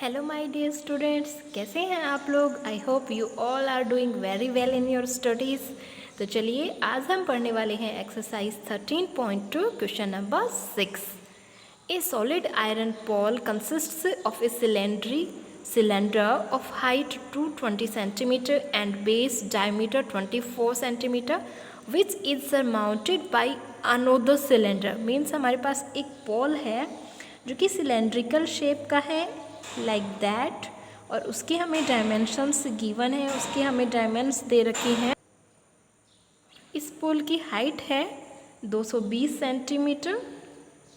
Hello my dear students, कैसे हैं आप लोग। I hope you all are doing very well in your studies. तो चलिए आज हम पढ़ने वाले हैं exercise 13.2 question number 6। A solid iron pole consists of a cylinder of height 220 centimeter and base diameter 24 centimeter which is surmounted by another cylinder। Means हमारे पास एक Paul है जो कि सिलेंड्रिकल शेप का है लाइक दैट, और उसके हमें डायमेंशंस गिवन है, उसके हमें डायमेंशंस दे रखी हैं। इस पोल की हाइट है 220 सेंटीमीटर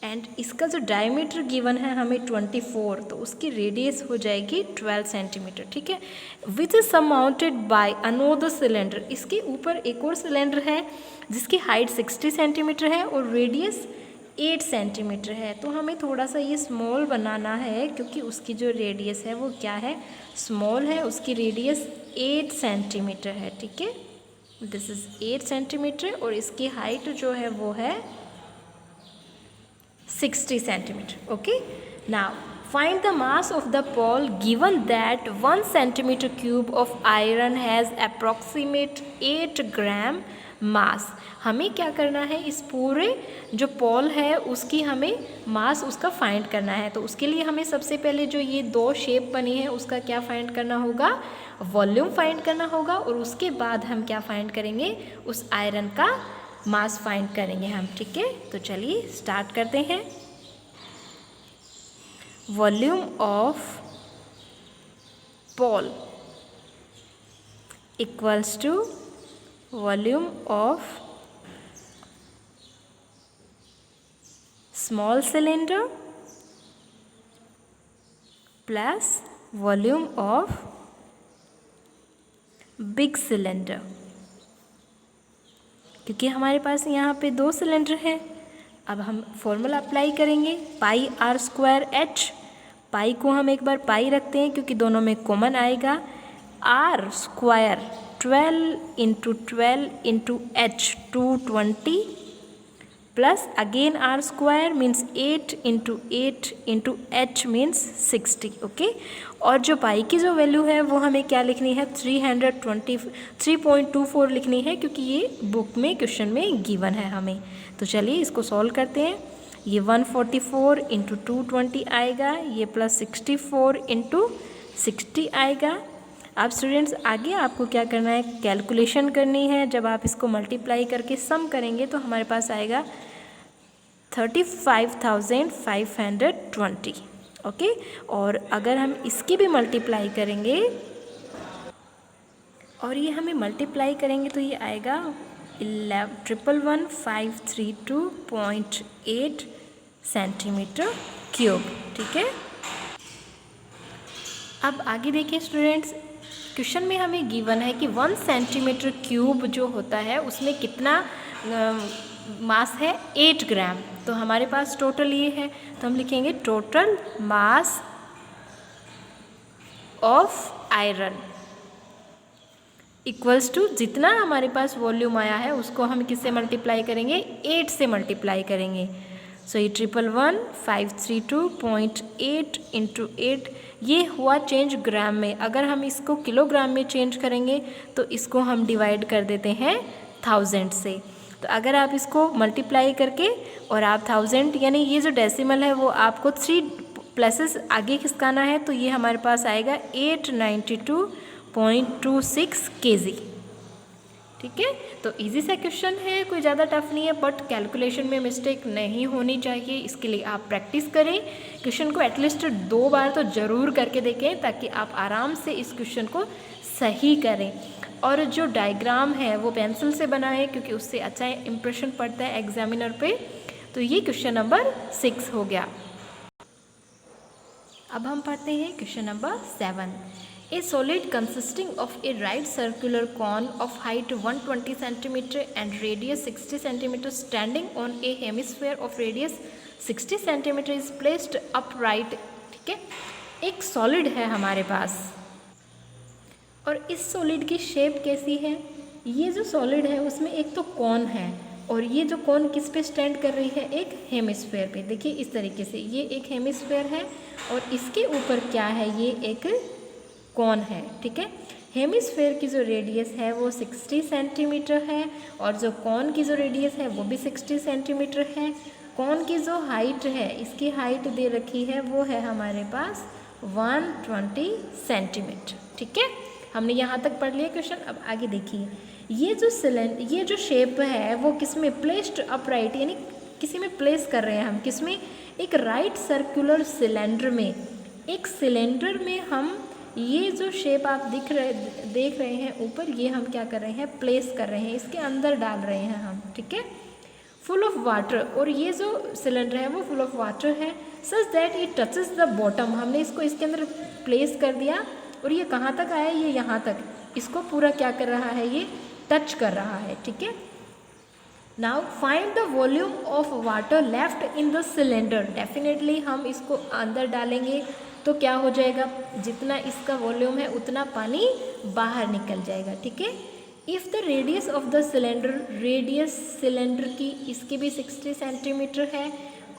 एंड इसका जो डायमीटर गिवन है हमें 24, तो उसकी रेडियस हो जाएगी 12 सेंटीमीटर। ठीक है, which is surmounted bye another cylinder. इसके ऊपर एक और सिलेंडर है जिसकी हाइट 60 सेंटीमीटर है और रेडियस 8 सेंटीमीटर है। तो हमें थोड़ा सा ये स्मॉल बनाना है क्योंकि उसकी जो रेडियस है वो क्या है, स्मॉल है। उसकी रेडियस 8 सेंटीमीटर है। ठीक है, दिस इज 8 सेंटीमीटर और इसकी हाइट जो है वो है 60 centimetre. Okay, now find the mass of the pole given that 1 centimeter cube of iron has approximate 8 gram mass। हमें क्या करना है, इस पूरे जो पॉल है उसकी हमें मास उसका फाइंड करना है। तो उसके लिए हमें सबसे पहले जो ये दो शेप बनी है उसका क्या फाइंड करना होगा, वॉल्यूम फाइंड करना होगा, और उसके बाद हम क्या फाइंड करेंगे, उस आयरन का मास फाइंड करेंगे हम। ठीक है, तो चलिए स्टार्ट करते हैं। Volume of pole equals to volume of small cylinder plus volume of big cylinder. क्योंकि हमारे पास यहाँ पे दो सिलेंडर हैं, अब हम फॉर्मूला अप्लाई करेंगे पाई आर स्क्वायर एच। पाई को हम एक बार पाई रखते हैं क्योंकि दोनों में कॉमन आएगा। R square 12 into 12 into h 220 plus again r square means 8 into 8 into h means 60। Okay, और जो पाई की जो वैल्यू है वो हमें क्या लिखनी है, 323.24 लिखनी है क्योंकि ये बुक में क्वेश्चन में गिवन है हमें। तो चलिए इसको सॉल्व करते हैं। ये 144 इंटू 220 आएगा, ये प्लस 64 इंटू 60 आएगा। अब स्टूडेंट्स आगे आपको क्या करना है, कैलकुलेशन करनी है। जब आप इसको मल्टीप्लाई करके सम करेंगे तो हमारे पास आएगा 35,520। ओके, और अगर हम इसकी भी मल्टीप्लाई करेंगे और ये हमें मल्टीप्लाई करेंगे तो ये आएगा 11,532.8 सेंटीमीटर क्यूब। ठीक है, अब आगे देखिए स्टूडेंट्स, क्वेश्चन में हमें गिवन है कि 1 सेंटीमीटर क्यूब जो होता है उसमें कितना मास है, 8 ग्राम। तो हमारे पास टोटल ये है, तो हम लिखेंगे total mass of iron equals to जितना हमारे पास वॉल्यूम आया है उसको हम किससे मल्टीप्लाई करेंगे, 8 से मल्टीप्लाई करेंगे। सो ये 11,532.8 इंटू 8 ये हुआ चेंज ग्राम में। अगर हम इसको किलोग्राम में चेंज करेंगे तो इसको हम डिवाइड कर देते हैं 1000 से। तो अगर आप इसको मल्टीप्लाई करके और आप 1000 यानी ये जो डेसिमल है वो आपको 3 प्लसेस आगे खिसकाना है, तो ये हमारे पास आएगा 892.26 kg। ठीक है, तो इजी सा क्वेश्चन है, कोई ज़्यादा टफ नहीं है, बट कैलकुलेशन में मिस्टेक नहीं होनी चाहिए। इसके लिए आप प्रैक्टिस करें, क्वेश्चन को एटलीस्ट 2 बार तो ज़रूर करके देखें ताकि आप आराम से इस क्वेश्चन को सही करें। और जो डायग्राम है वो पेंसिल से बनाएं क्योंकि उससे अच्छा इंप्रेशन पड़ता है एग्जामिनर पे। तो ये क्वेश्चन नंबर 6 हो गया। अब हम पढ़ते हैं question number 7। A solid consisting of a right circular cone of height 120 cm and radius 60 cm standing on a hemisphere of radius 60 cm is placed upright। ठीक है, एक सॉलिड है हमारे पास और इस सॉलिड की शेप कैसी है, ये जो सॉलिड है उसमें एक तो कॉन है, और ये जो कौन किस पे स्टैंड कर रही है, एक हेमिस्फेयर पे। देखिए इस तरीके से ये एक हेमिस्फेयर है और इसके ऊपर क्या है, ये एक कौन है, ठीक है। हेमिस्फेयर की जो रेडियस है वो 60 सेंटीमीटर है और जो कौन की जो रेडियस है वो भी 60 सेंटीमीटर है। कौन की जो हाइट है, इसकी हाइट दे रखी है वो है हमारे पास 120 सेंटीमीटर, ठीक है। हमने यहाँ तक पढ़ लिया क्वेश्चन। अब आगे देखिए, ये जो शेप है वो किस में प्लेस्ड अपराइट, यानी किसी में प्लेस कर रहे हैं हम, किस में, एक राइट सर्कुलर सिलेंडर में। एक सिलेंडर में हम ये जो शेप आप देख रहे हैं ऊपर, ये हम क्या कर रहे हैं, प्लेस कर रहे हैं, इसके अंदर डाल रहे हैं हम, ठीक है। फुल ऑफ वाटर, और ये जो सिलेंडर है वो फुल ऑफ वाटर है, such that it touches the bottom. हमने इसको इसके अंदर प्लेस कर दिया और ये कहाँ तक आया, ये यहाँ तक, इसको पूरा क्या कर रहा है, ये टच कर रहा है, ठीक है। Now find the volume of water left in the cylinder. Definitely हम इसको अंदर डालेंगे तो क्या हो जाएगा, जितना इसका वॉल्यूम है उतना पानी बाहर निकल जाएगा, ठीक है। If the radius of the cylinder, radius cylinder की इसकी भी 60 सेंटीमीटर है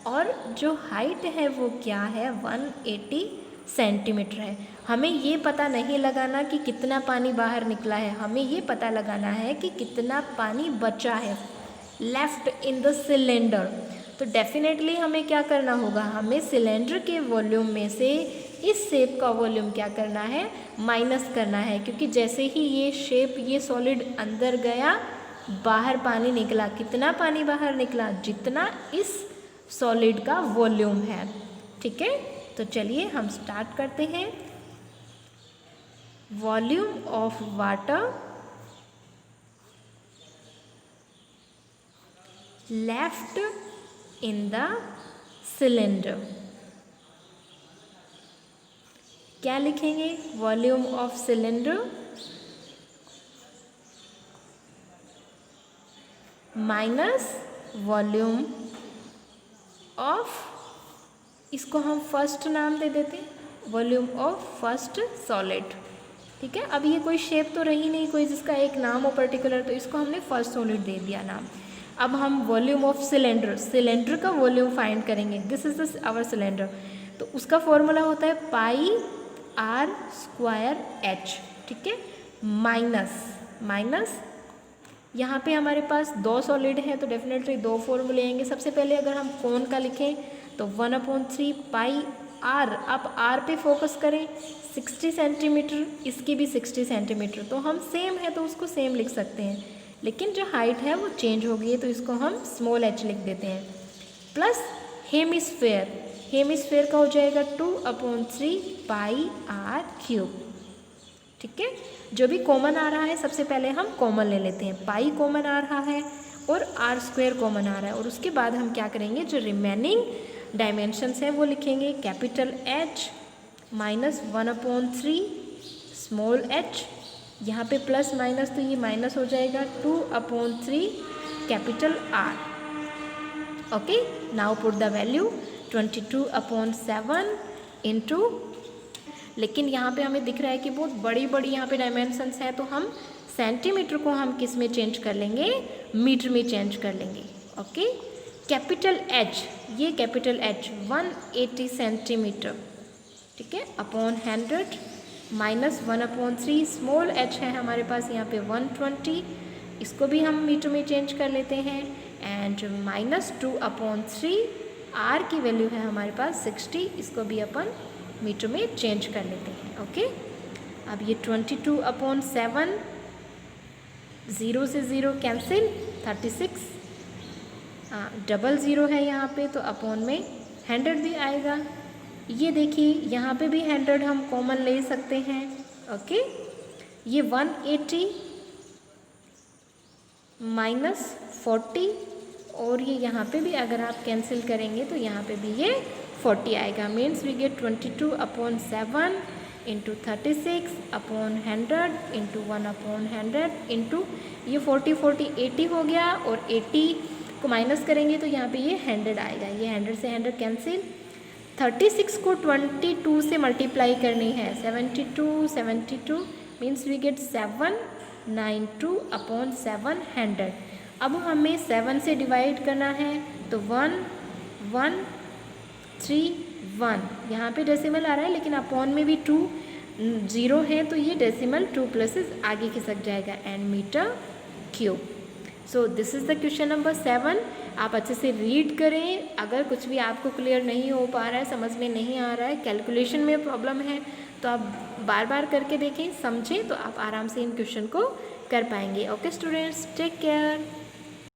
और जो हाइट है वो क्या है, 180 सेंटीमीटर है। हमें ये पता नहीं लगाना कि कितना पानी बाहर निकला है, हमें ये पता लगाना है कि कितना पानी बचा है लेफ्ट इन द सिलेंडर। तो डेफिनेटली हमें क्या करना होगा, हमें सिलेंडर के वॉल्यूम में से इस शेप का वॉल्यूम क्या करना है, माइनस करना है, क्योंकि जैसे ही ये शेप, ये सॉलिड अंदर गया, बाहर पानी निकला। कितना पानी बाहर निकला, जितना इस सॉलिड का वॉल्यूम है, ठीक है। तो चलिए हम स्टार्ट करते हैं। Volume of water left in the cylinder, क्या लिखेंगे, volume of cylinder minus volume of, इसको हम फर्स्ट नाम दे देते हैं, वॉल्यूम ऑफ फर्स्ट सॉलिड, ठीक है। अब ये कोई शेप तो रही नहीं कोई जिसका एक नाम हो पर्टिकुलर, तो इसको हमने फर्स्ट सॉलिड दे दिया नाम। अब हम वॉल्यूम ऑफ सिलेंडर, सिलेंडर का वॉल्यूम फाइंड करेंगे। This is this our cylinder, तो उसका फॉर्मूला होता है पाई आर स्क्वायर एच, ठीक है। माइनस यहाँ पे हमारे पास दो सॉलिड हैं तो डेफिनेटली दो फॉर्मूले आएंगे। सबसे पहले अगर हम कौन का लिखें तो 1/3 पाई आर, आप आर पे फोकस करें, 60 सेंटीमीटर, इसकी भी 60 सेंटीमीटर, तो हम सेम है तो उसको सेम लिख सकते हैं, लेकिन जो हाइट है वो चेंज हो गई है तो इसको हम स्मॉल h लिख देते हैं। प्लस हेमिस्फेयर, हेमिस्फेयर का हो जाएगा 2/3 पाई आर क्यूब, ठीक है। जो भी कॉमन आ रहा है सबसे पहले हम कॉमन ले लेते हैं, पाई कॉमन आ रहा है और आर स्क्वायर कॉमन आ रहा है, और उसके बाद हम क्या करेंगे, जो रिमेनिंग डायमेंशंस हैं वो लिखेंगे, capital H minus 1/3 small h, यहाँ पे प्लस माइनस तो ये माइनस हो जाएगा, 2/3 capital R। Okay, now put the value 22/7 into, लेकिन यहाँ पे हमें दिख रहा है कि बहुत बड़ी बड़ी यहाँ पे डायमेंशंस हैं, तो हम सेंटीमीटर को हम किस में चेंज कर लेंगे, मीटर में चेंज कर लेंगे। ओके, कैपिटल H, ये कैपिटल H 180 सेंटीमीटर, ठीक है, अपॉन 100 माइनस 1/3 स्मॉल h है हमारे पास यहाँ पे 120, इसको भी हम मीटर में चेंज कर लेते हैं, एंड माइनस 2/3 r की वैल्यू है हमारे पास 60, इसको भी अपन मीटर में चेंज कर लेते हैं। ओके, अब ये 22/7, 0 से 0 कैंसिल, 36, डबल ज़ीरो है यहाँ पे तो अपॉन में 100 भी आएगा। ये देखिए यहाँ पे भी 100 हम कॉमन ले सकते हैं। ओके, ये 180 माइनस 40, और ये यहाँ पे भी अगर आप कैंसिल करेंगे तो यहाँ पे भी ये 40 आएगा। Means we get 22/7 into 36/100 into 1/100 into ये 40 80 हो गया, और 80 को माइनस करेंगे तो यहाँ पे ये 100 आएगा। ये 100 से 100 कैंसिल, 36 को 22 से मल्टीप्लाई करनी है, 72 मीन्स वी गेट 792/700। अब हमें 7 से डिवाइड करना है, तो 1 1 3 1, यहाँ पे डेसिमल आ रहा है लेकिन अपॉन में भी 2 0 है, तो ये डेसिमल 2 प्लेसेस आगे खिसक जाएगा, and metre cube. So this is the question number 7। आप अच्छे से रीड करें। अगर कुछ भी आपको क्लियर नहीं हो पा रहा है, समझ में नहीं आ रहा है, कैलकुलेशन में प्रॉब्लम है, तो आप बार बार करके देखें, समझें, तो आप आराम से इन क्वेश्चन को कर पाएंगे। Okay students, take care.